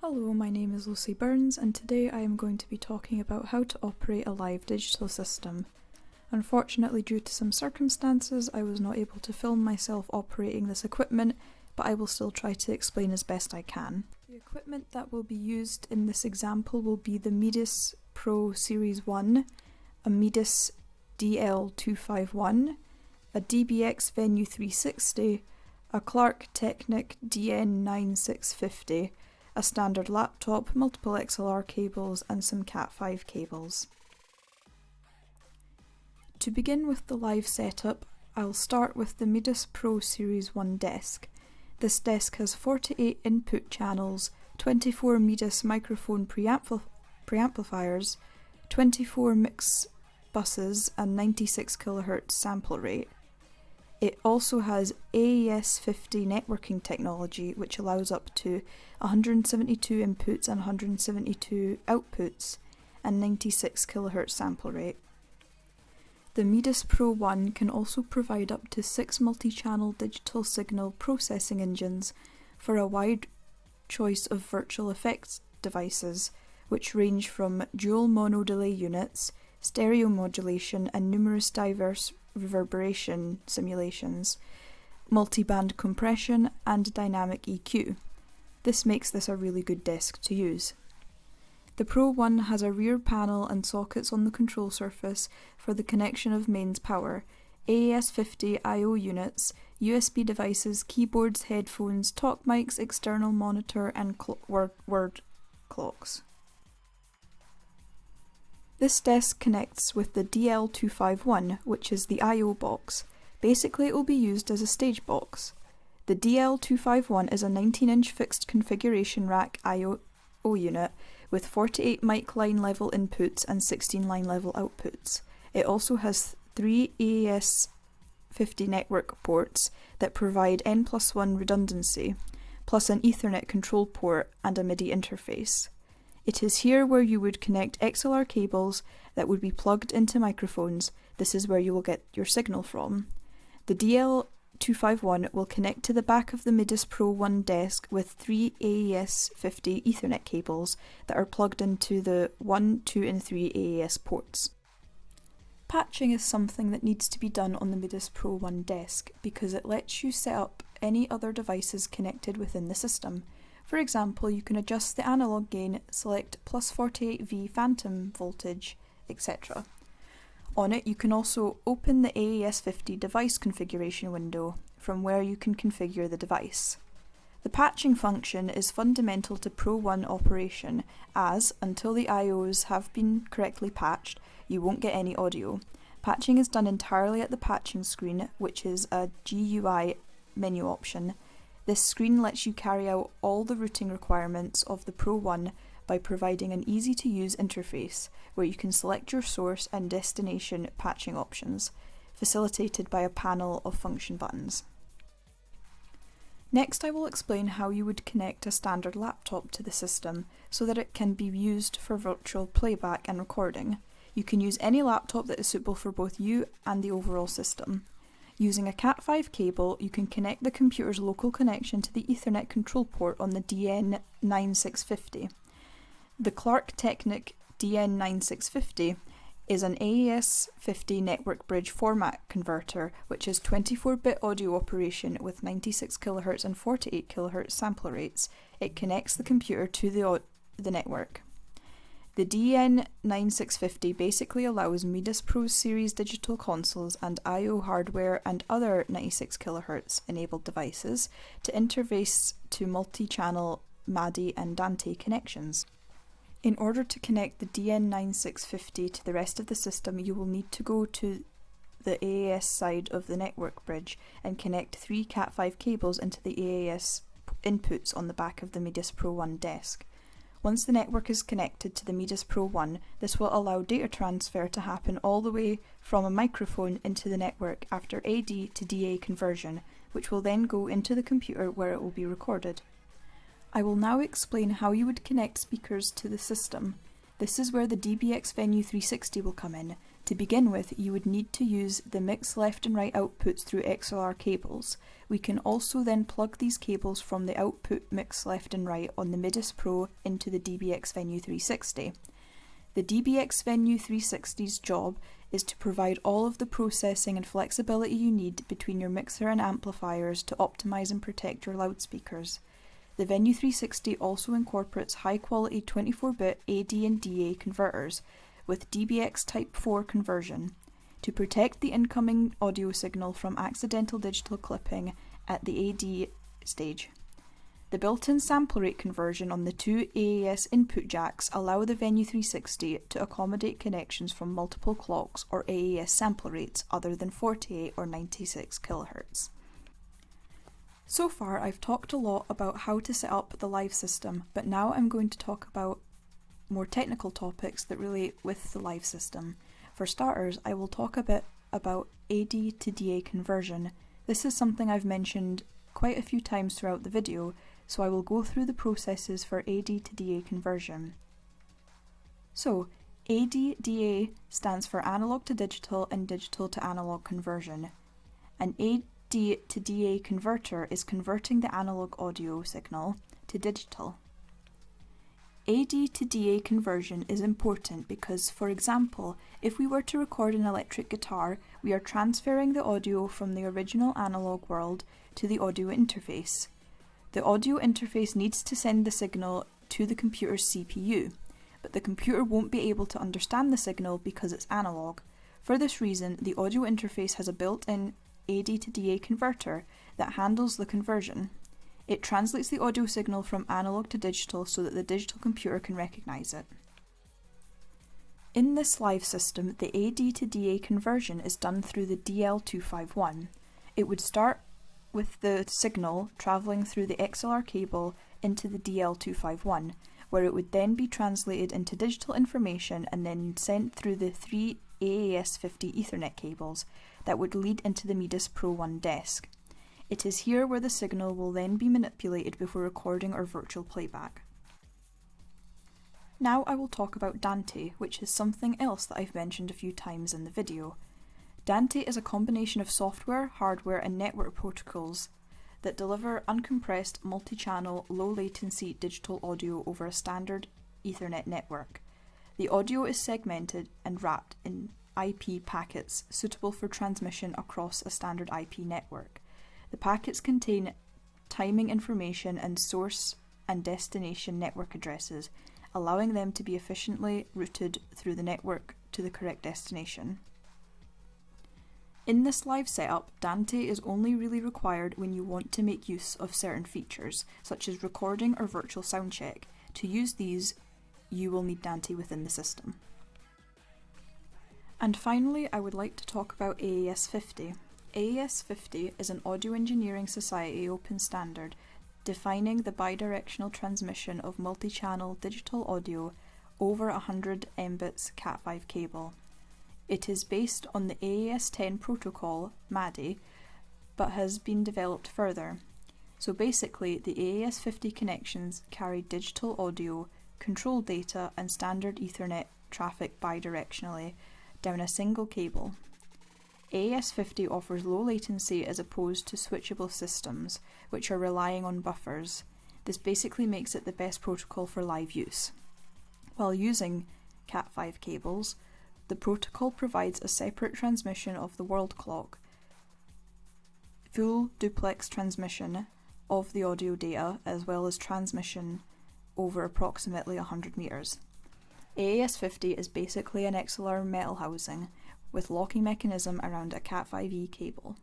Hello, my name is Lucy Burns, and today I am going to be talking about how to operate a live digital system. Unfortunately, due to some circumstances, I was not able to film myself operating this equipment, but I will still try to explain as best I can. The equipment that will be used in this example will be the Medis Pro Series 1, a Medis DL251, a DBX Venue 360, a Clark Technic DN9650, a standard laptop, multiple XLR cables, and some Cat5 cables. To begin with the live setup, I'll start with the Medis Pro Series 1 desk. This desk has 48 input channels, 24 Medis microphone preamplifiers, 24 mix buses, and 96 kHz sample rate. It also has AES-50 networking technology, which allows up to 172 inputs and 172 outputs, and 96 kHz sample rate. The Medis Pro 1 can also provide up to 6 multi-channel digital signal processing engines for a wide choice of virtual effects devices, which range from dual mono delay units, stereo modulation, and numerous diverse reverberation simulations, multi-band compression, and dynamic EQ. This makes this a really good desk to use. The Pro 1 has a rear panel and sockets on the control surface for the connection of mains power, AES-50 I/O units, USB devices, keyboards, headphones, talk mics, external monitor, and word clocks. This desk connects with the DL251, which is the I/O box. Basically, it will be used as a stage box. The DL251 is a 19-inch fixed configuration rack I/O unit with 48 mic line level inputs and 16 line level outputs. It also has 3 AES-50 network ports that provide N+1 redundancy, plus an Ethernet control port and a MIDI interface. It is here where you would connect XLR cables that would be plugged into microphones. This is where you will get your signal from. The DL251 will connect to the back of the Medis Pro 1 desk with 3 AES-50 Ethernet cables that are plugged into the 1, 2 and 3 AES ports. Patching is something that needs to be done on the Medis Pro 1 desk because it lets you set up any other devices connected within the system. For example, you can adjust the analog gain, select plus 48V phantom voltage, etc. On it, you can also open the AES-50 device configuration window, from where you can configure the device. The patching function is fundamental to Pro 1 operation, as, until the I/Os have been correctly patched, you won't get any audio. Patching is done entirely at the patching screen, which is a GUI menu option. This screen lets you carry out all the routing requirements of the Pro 1 by providing an easy-to-use interface where you can select your source and destination patching options, facilitated by a panel of function buttons. Next, I will explain how you would connect a standard laptop to the system so that it can be used for virtual playback and recording. You can use any laptop that is suitable for both you and the overall system. Using a Cat5 cable, you can connect the computer's local connection to the Ethernet control port on the DN9650. The Clark Technic DN9650 is an AES-50 network bridge format converter, which is 24-bit audio operation with 96 kHz and 48 kHz sample rates. It connects the computer to the network. The DN9650 basically allows Medis Pro Series digital consoles and I/O hardware and other 96 kHz enabled devices to interface to multi-channel MADI and Dante connections. In order to connect the DN9650 to the rest of the system, you will need to go to the AES side of the network bridge and connect 3 Cat5 cables into the AES inputs on the back of the Medis Pro 1 desk. Once the network is connected to the Medis Pro 1, this will allow data transfer to happen all the way from a microphone into the network after AD to DA conversion, which will then go into the computer where it will be recorded. I will now explain how you would connect speakers to the system. This is where the DBX Venue 360 will come in. To begin with, you would need to use the mix left and right outputs through XLR cables. We can also then plug these cables from the output mix left and right on the Midis Pro into the DBX Venue 360. The DBX Venue 360's job is to provide all of the processing and flexibility you need between your mixer and amplifiers to optimize and protect your loudspeakers. The Venue 360 also incorporates high-quality 24-bit AD and DA converters with DBX Type 4 conversion to protect the incoming audio signal from accidental digital clipping at the AD stage. The built-in sample rate conversion on the two AAS input jacks allow the Venue 360 to accommodate connections from multiple clocks or AAS sample rates other than 48 or 96 kHz. So far I've talked a lot about how to set up the live system, but now I'm going to talk about more technical topics that relate with the live system. For starters, I will talk a bit about AD to DA conversion. This is something I've mentioned quite a few times throughout the video, so I will go through the processes for AD to DA conversion. So, AD-DA stands for analog to digital and digital to analog conversion. An AD to DA converter is converting the analog audio signal to digital. AD to DA conversion is important because, for example, if we were to record an electric guitar, we are transferring the audio from the original analog world to the audio interface. The audio interface needs to send the signal to the computer's CPU, but the computer won't be able to understand the signal because it's analog. For this reason, the audio interface has a built-in AD to DA converter that handles the conversion. It translates the audio signal from analog to digital so that the digital computer can recognize it. In this live system, the AD to DA conversion is done through the DL251. It would start with the signal travelling through the XLR cable into the DL251, where it would then be translated into digital information and then sent through the three AAS50 Ethernet cables that would lead into the Midis Pro 1 desk. It is here where the signal will then be manipulated before recording or virtual playback. Now I will talk about Dante, which is something else that I've mentioned a few times in the video. Dante is a combination of software, hardware and network protocols that deliver uncompressed, multi-channel, low-latency digital audio over a standard Ethernet network. The audio is segmented and wrapped in IP packets suitable for transmission across a standard IP network. The packets contain timing information and source and destination network addresses, allowing them to be efficiently routed through the network to the correct destination. In this live setup, Dante is only really required when you want to make use of certain features, such as recording or virtual soundcheck. To use these, you will need Dante within the system. And finally, I would like to talk about AAS50. AAS50 is an Audio Engineering Society open standard defining the bidirectional transmission of multi-channel digital audio over 100 Mbits Cat5 cable. It is based on the AAS10 protocol, MADI, but has been developed further. So basically, the AAS50 connections carry digital audio, control data and standard Ethernet traffic bidirectionally down a single cable. AAS50 offers low latency as opposed to switchable systems, which are relying on buffers. This basically makes it the best protocol for live use. While using Cat5 cables, the protocol provides a separate transmission of the world clock, full duplex transmission of the audio data, as well as transmission over approximately 100 meters. AAS50 is basically an XLR metal housing with locking mechanism around a Cat5e cable.